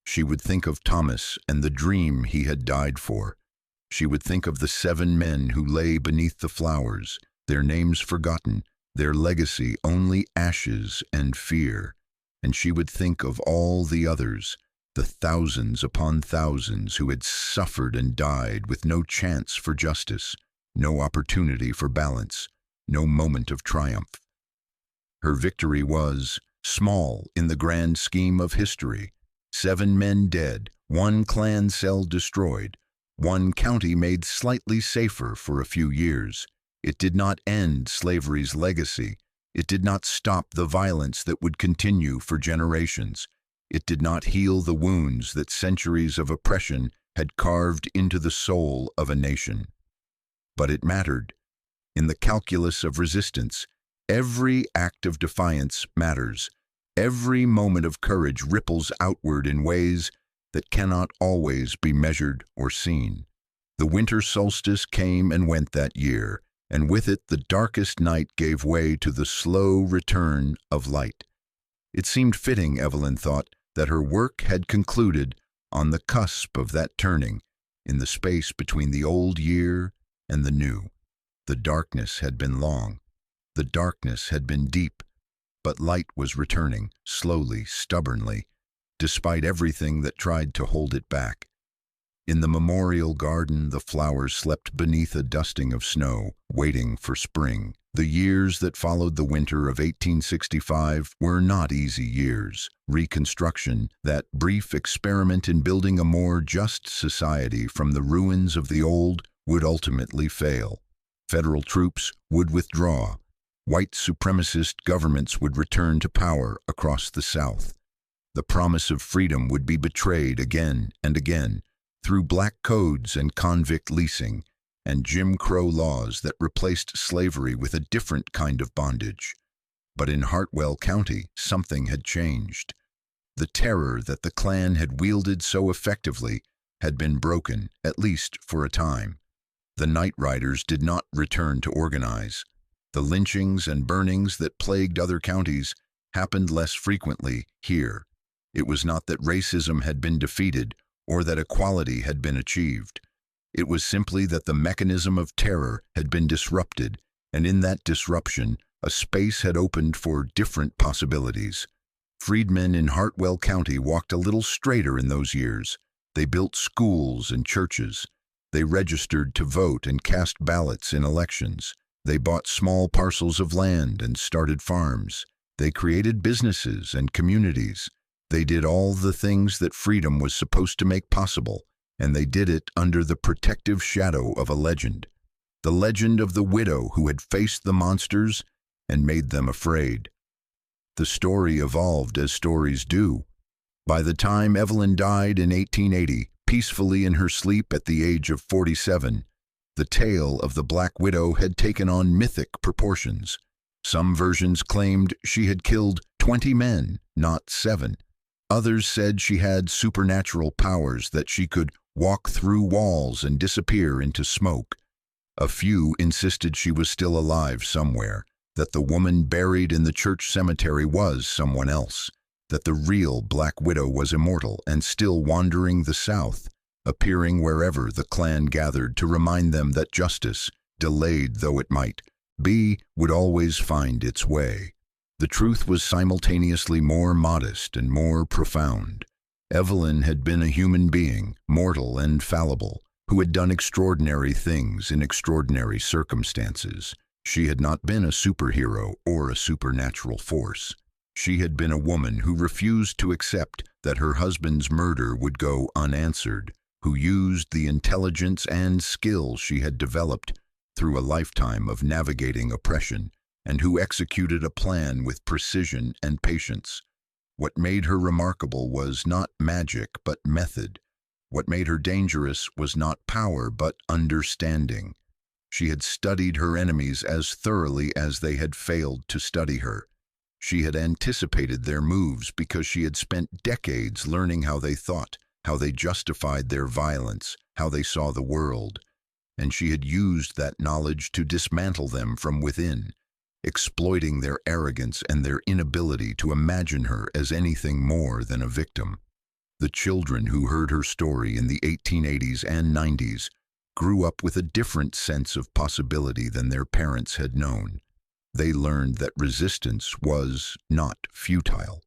She would think of Thomas and the dream he had died for. She would think of the 7 men who lay beneath the flowers, their names forgotten, their legacy only ashes and fear. And she would think of all the others, the thousands upon thousands who had suffered and died with no chance for justice, no opportunity for balance, no moment of triumph. Her victory was small in the grand scheme of history. 7 men dead, 1 Klan cell destroyed, 1 county made slightly safer for a few years. It did not end slavery's legacy. It did not stop the violence that would continue for generations. It did not heal the wounds that centuries of oppression had carved into the soul of a nation. But it mattered. In the calculus of resistance, every act of defiance matters. Every moment of courage ripples outward in ways that cannot always be measured or seen. The winter solstice came and went that year, and with it the darkest night gave way to the slow return of light. It seemed fitting, Evelyn thought, that her work had concluded on the cusp of that turning, in the space between the old year and the new. The darkness had been long. The darkness had been deep, but light was returning, slowly, stubbornly, despite everything that tried to hold it back. In the memorial garden, the flowers slept beneath a dusting of snow, waiting for spring. The years that followed the winter of 1865 were not easy years. Reconstruction, that brief experiment in building a more just society from the ruins of the old, would ultimately fail. Federal troops would withdraw. White supremacist governments would return to power across the South. The promise of freedom would be betrayed again and again through black codes and convict leasing and Jim Crow laws that replaced slavery with a different kind of bondage. But in Hartwell County, something had changed. The terror that the Klan had wielded so effectively had been broken, at least for a time. The night riders did not return to organize. The lynchings and burnings that plagued other counties happened less frequently here. It was not that racism had been defeated or that equality had been achieved. It was simply that the mechanism of terror had been disrupted, and in that disruption, a space had opened for different possibilities. Freedmen in Hartwell County walked a little straighter in those years. They built schools and churches. They registered to vote and cast ballots in elections. They bought small parcels of land and started farms. They created businesses and communities. They did all the things that freedom was supposed to make possible, and they did it under the protective shadow of a legend. The legend of the widow who had faced the monsters and made them afraid. The story evolved as stories do. By the time Evelyn died in 1880, peacefully in her sleep at the age of 47, the tale of the Black Widow had taken on mythic proportions. Some versions claimed she had killed 20 men, not 7. Others said she had supernatural powers, that she could walk through walls and disappear into smoke. A few insisted she was still alive somewhere, that the woman buried in the church cemetery was someone else, that the real Black Widow was immortal and still wandering the South, appearing wherever the Klan gathered to remind them that justice, delayed though it might be, would always find its way. The truth was simultaneously more modest and more profound. Evelyn had been a human being, mortal and fallible, who had done extraordinary things in extraordinary circumstances. She had not been a superhero or a supernatural force. She had been a woman who refused to accept that her husband's murder would go unanswered, who used the intelligence and skill she had developed through a lifetime of navigating oppression, and who executed a plan with precision and patience. What made her remarkable was not magic, but method. What made her dangerous was not power, but understanding. She had studied her enemies as thoroughly as they had failed to study her. She had anticipated their moves because she had spent decades learning how they thought, how they justified their violence, how they saw the world. And she had used that knowledge to dismantle them from within. exploiting their arrogance and their inability to imagine her as anything more than a victim. The children who heard her story in the 1880s and 90s grew up with a different sense of possibility than their parents had known. They learned that resistance was not futile.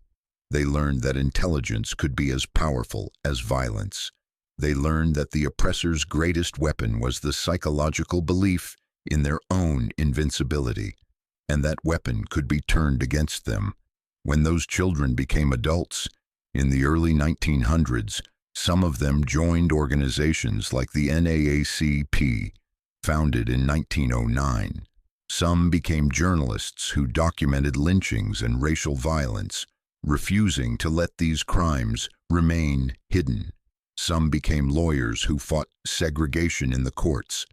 They learned that intelligence could be as powerful as violence. They learned that the oppressor's greatest weapon was the psychological belief in their own invincibility, and that weapon could be turned against them. When those children became adults, in the early 1900s, some of them joined organizations like the NAACP, founded in 1909. Some became journalists who documented lynchings and racial violence, refusing to let these crimes remain hidden. Some became lawyers who fought segregation in the courts.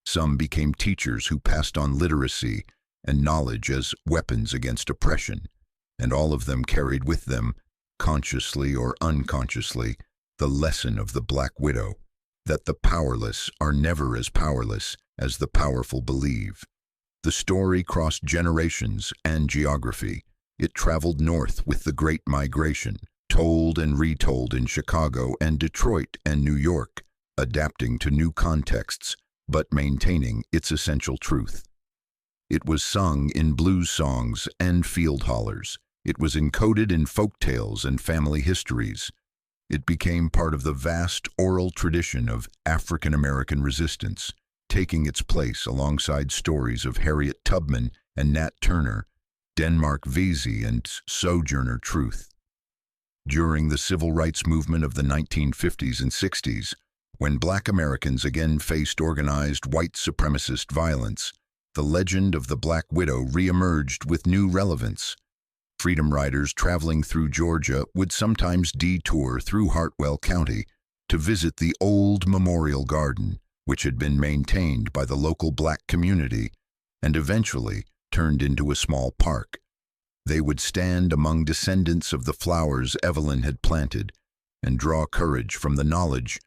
Some became teachers who passed on literacy and knowledge as weapons against oppression, and all of them carried with them, consciously or unconsciously, the lesson of the Black Widow, that the powerless are never as powerless as the powerful believe. The story crossed generations and geography. It traveled north with the Great Migration, told and retold in Chicago and Detroit and New York, adapting to new contexts, but maintaining its essential truth. It was sung in blues songs and field hollers. It was encoded in folk tales and family histories. It became part of the vast oral tradition of African American resistance, taking its place alongside stories of Harriet Tubman and Nat Turner, Denmark Vesey and Sojourner Truth. During the civil rights movement of the 1950s and 60s, when Black Americans again faced organized white supremacist violence, the legend of the Black Widow re-emerged with new relevance. Freedom riders traveling through Georgia would sometimes detour through Hartwell County to visit the old Memorial Garden, which had been maintained by the local Black community and eventually turned into a small park. They would stand among descendants of the flowers Evelyn had planted and draw courage from the knowledge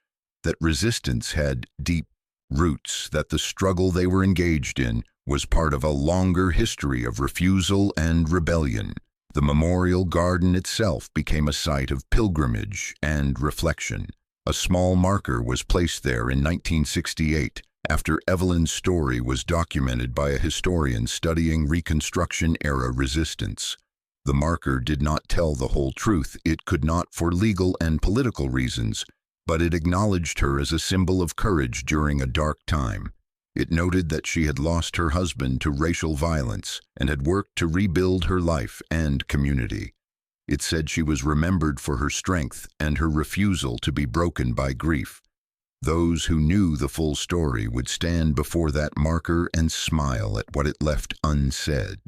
that resistance had deep roots, that the struggle they were engaged in was part of a longer history of refusal and rebellion. The Memorial Garden itself became a site of pilgrimage and reflection. A small marker was placed there in 1968 after Evelyn's story was documented by a historian studying Reconstruction-era resistance. The marker did not tell the whole truth. It could not for legal and political reasons, but it acknowledged her as a symbol of courage during a dark time. It noted that she had lost her husband to racial violence and had worked to rebuild her life and community. It said she was remembered for her strength and her refusal to be broken by grief. Those who knew the full story would stand before that marker and smile at what it left unsaid,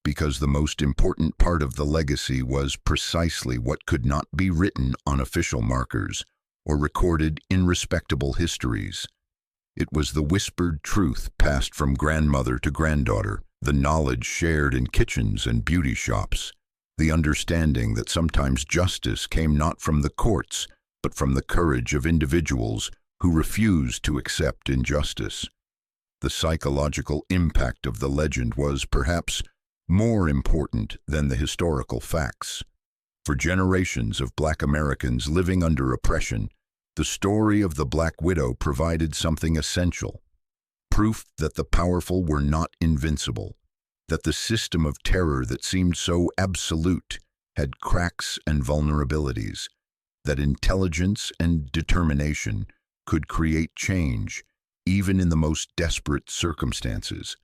because the most important part of the legacy was precisely what could not be written on official markers or recorded in respectable histories. It was the whispered truth passed from grandmother to granddaughter, the knowledge shared in kitchens and beauty shops, the understanding that sometimes justice came not from the courts, but from the courage of individuals who refused to accept injustice. The psychological impact of the legend was perhaps more important than the historical facts. For generations of Black Americans living under oppression, the story of the Black Widow provided something essential: proof that the powerful were not invincible, that the system of terror that seemed so absolute had cracks and vulnerabilities, that intelligence and determination could create change even in the most desperate circumstances.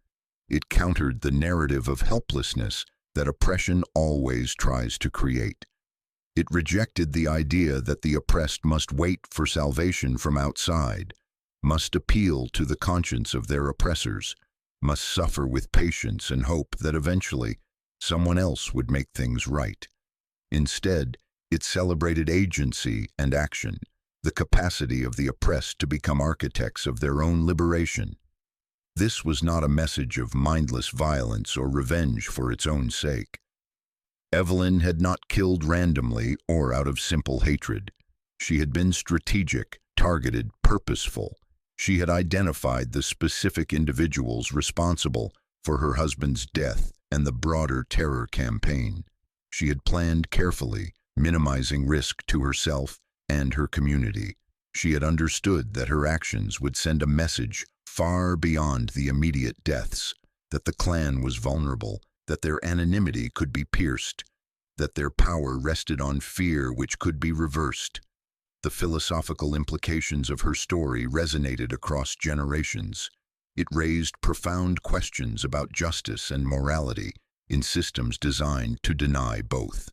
It countered the narrative of helplessness that oppression always tries to create. It rejected the idea that the oppressed must wait for salvation from outside, must appeal to the conscience of their oppressors, must suffer with patience and hope that eventually someone else would make things right. Instead, it celebrated agency and action, the capacity of the oppressed to become architects of their own liberation. This was not a message of mindless violence or revenge for its own sake. Evelyn had not killed randomly or out of simple hatred. She had been strategic, targeted, purposeful. She had identified the specific individuals responsible for her husband's death and the broader terror campaign. She had planned carefully, minimizing risk to herself and her community. She had understood that her actions would send a message far beyond the immediate deaths, that the Klan was vulnerable, that their anonymity could be pierced, that their power rested on fear which could be reversed. The philosophical implications of her story resonated across generations. It raised profound questions about justice and morality in systems designed to deny both.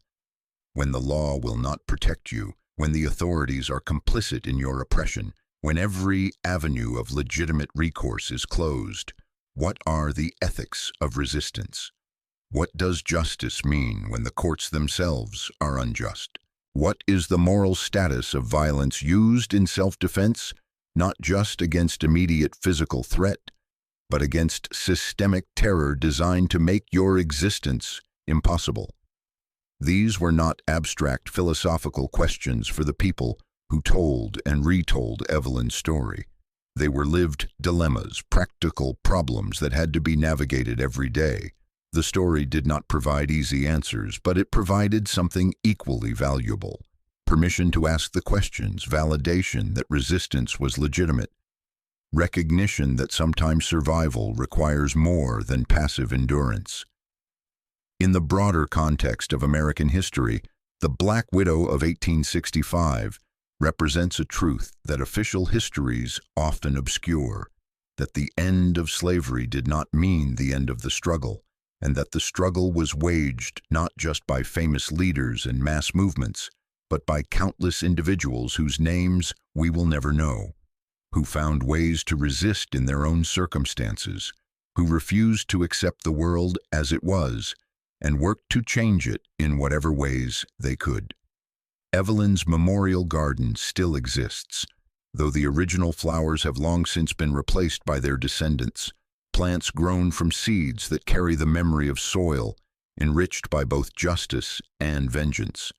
When the law will not protect you, when the authorities are complicit in your oppression, when every avenue of legitimate recourse is closed, what are the ethics of resistance? What does justice mean when the courts themselves are unjust? What is the moral status of violence used in self-defense, not just against immediate physical threat, but against systemic terror designed to make your existence impossible? These were not abstract philosophical questions for the people who told and retold Evelyn's story. They were lived dilemmas, practical problems that had to be navigated every day. The story did not provide easy answers, but it provided something equally valuable: permission to ask the questions, validation that resistance was legitimate, recognition that sometimes survival requires more than passive endurance. In the broader context of American history, the Black Widow of 1865 represents a truth that official histories often obscure: that the end of slavery did not mean the end of the struggle, and that the struggle was waged not just by famous leaders and mass movements, but by countless individuals whose names we will never know, who found ways to resist in their own circumstances, who refused to accept the world as it was, and worked to change it in whatever ways they could. Evelyn's memorial garden still exists, though the original flowers have long since been replaced by their descendants, plants grown from seeds that carry the memory of soil, enriched by both justice and vengeance.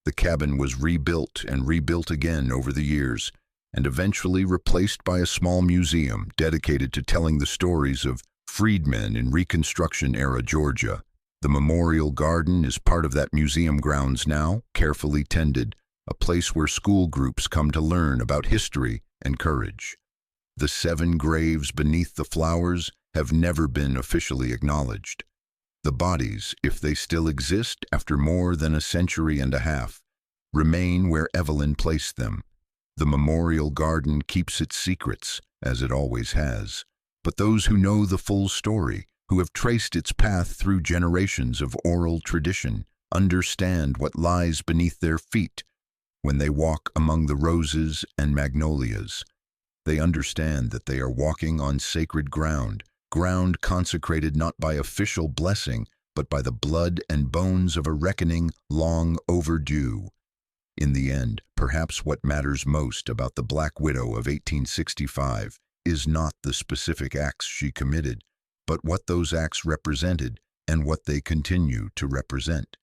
The cabin was rebuilt and rebuilt again over the years, and eventually replaced by a small museum dedicated to telling the stories of freedmen in Reconstruction-era Georgia. The memorial garden is part of that museum grounds now, carefully tended, a place where school groups come to learn about history and courage. The 7 graves beneath the flowers have never been officially acknowledged. The bodies, if they still exist after more than a century and a half, remain where Evelyn placed them. The memorial garden keeps its secrets, as it always has, but those who know the full story, who have traced its path through generations of oral tradition, understand what lies beneath their feet when they walk among the roses and magnolias. They understand that they are walking on sacred ground, ground consecrated not by official blessing, but by the blood and bones of a reckoning long overdue. In the end, perhaps what matters most about the Black Widow of 1865 is not the specific acts she committed, but what those acts represented and what they continue to represent.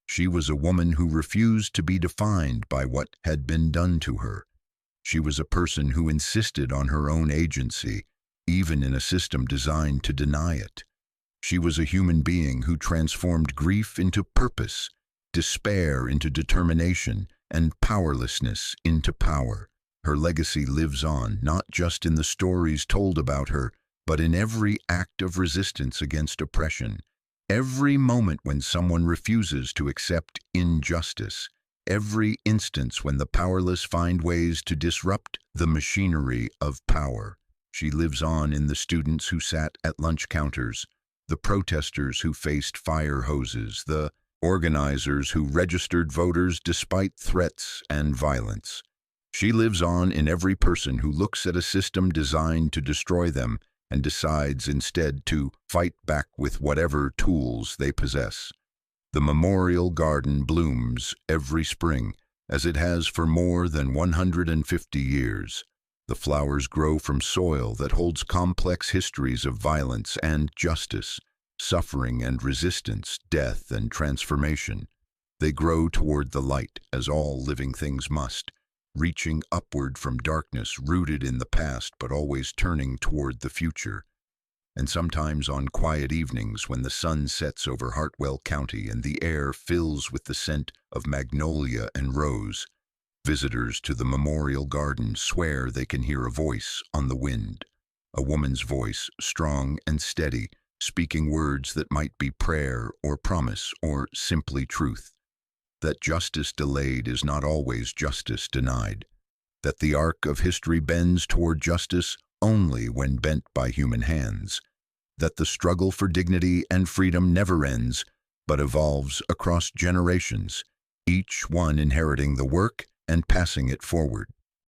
She was a woman who refused to be defined by what had been done to her. She was a person who insisted on her own agency, even in a system designed to deny it. She was a human being who transformed grief into purpose, despair into determination, and powerlessness into power. Her legacy lives on, not just in the stories told about her, but in every act of resistance against oppression, every moment when someone refuses to accept injustice, every instance when the powerless find ways to disrupt the machinery of power. She lives on in the students who sat at lunch counters, the protesters who faced fire hoses, the organizers who registered voters despite threats and violence. She lives on in every person who looks at a system designed to destroy them and decides instead to fight back with whatever tools they possess. The memorial garden blooms every spring, as it has for more than 150 years. The flowers grow from soil that holds complex histories of violence and justice, suffering and resistance, death and transformation. They grow toward the light, as all living things must, reaching upward from darkness rooted in the past but always turning toward the future. And sometimes on quiet evenings when the sun sets over Hartwell County and the air fills with the scent of magnolia and rose, visitors to the memorial garden swear they can hear a voice on the wind, a woman's voice, strong and steady, speaking words that might be prayer or promise or simply truth. That justice delayed is not always justice denied. That the arc of history bends toward justice only when bent by human hands. That the struggle for dignity and freedom never ends, but evolves across generations, each one inheriting the work and passing it forward.